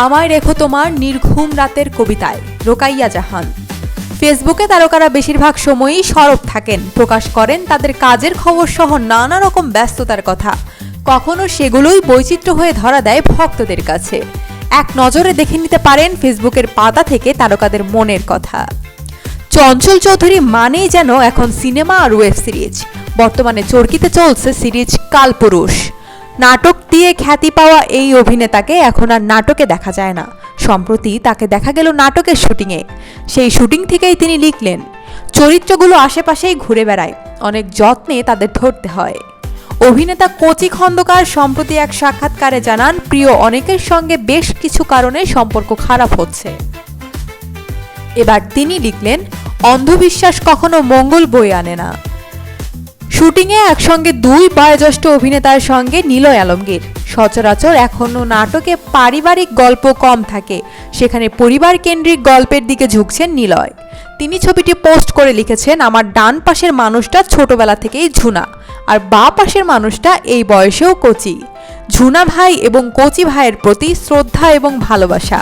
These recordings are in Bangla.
আমায় রেখো তোমার নির্ঘুম রাতের কবিতায়, রোকাইয়া জাহান। ফেসবুকে তারকারা বেশিরভাগ সময়ই সরব থাকেন, প্রকাশ করেন তাদের কাজের খবর সহ নানা রকম ব্যস্ততার কথা। কখনো সেগুলোই বৈচিত্র্য হয়ে ধরা দেয় ভক্তদের কাছে। এক নজরে দেখে নিতে পারেন ফেসবুকের পাতা থেকে তারকাদের মনের কথা। চঞ্চল চৌধুরী মানেই যেন এখন সিনেমা আর ওয়েব সিরিজ। বর্তমানে চরকিতে চলছে সিরিজ কালপুরুষ। নাটক দিয়ে খ্যাতি পাওয়া এই অভিনেতাকে এখন আর নাটকে দেখা যায় না। সম্প্রতি তাকে দেখা গেল নাটকের শুটিংয়ে। সেই শুটিং থেকেই তিনি লিখলেন, চরিত্রগুলো আশেপাশেই ঘুরে বেড়ায়, অনেক যত্নে তাদের ধরতে হয়। অভিনেতা কচি খন্দকার সম্প্রতি এক সাক্ষাৎকারে জানান, প্রিয় অনেকের সঙ্গে বেশ কিছু কারণে সম্পর্ক খারাপ হচ্ছে। এবার তিনি লিখলেন, অন্ধবিশ্বাস কখনো মঙ্গল বয়ে আনে না। শুটিংয়ে একসঙ্গে দুই বয়োজ্যেষ্ঠ অভিনেতার সঙ্গে নিলয় আলমগীর। সচরাচর এখনও নাটকে পারিবারিক গল্প কম থাকে, সেখানে পরিবার কেন্দ্রিক গল্পের দিকে ঝুঁকছেন নিলয়। তিনি ছবিটি পোস্ট করে লিখেছেন, আমার ডান পাশের মানুষটা ছোটবেলা থেকেই ঝুনা, আর বাঁ পাশের মানুষটা এই বয়সেও কচি। ঝুনা ভাই এবং কচি ভাইয়ের প্রতি শ্রদ্ধা এবং ভালোবাসা।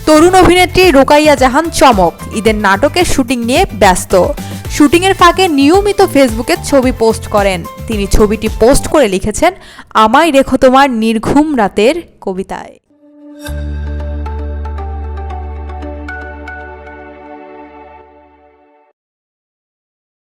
তরুণ অভিনেত্রী রোকাইয়া জাহান চমক, ঈদের নাটকের শুটিং নিয়ে ব্যস্ত। শুটিংয়ের ফাঁকে নিয়মিত ফেসবুকে ছবি পোস্ট করেন। তিনি ছবিটি পোস্ট করে লিখেছেন, আমায় রেখো তোমার নির্ঘুম রাতের কবিতায়।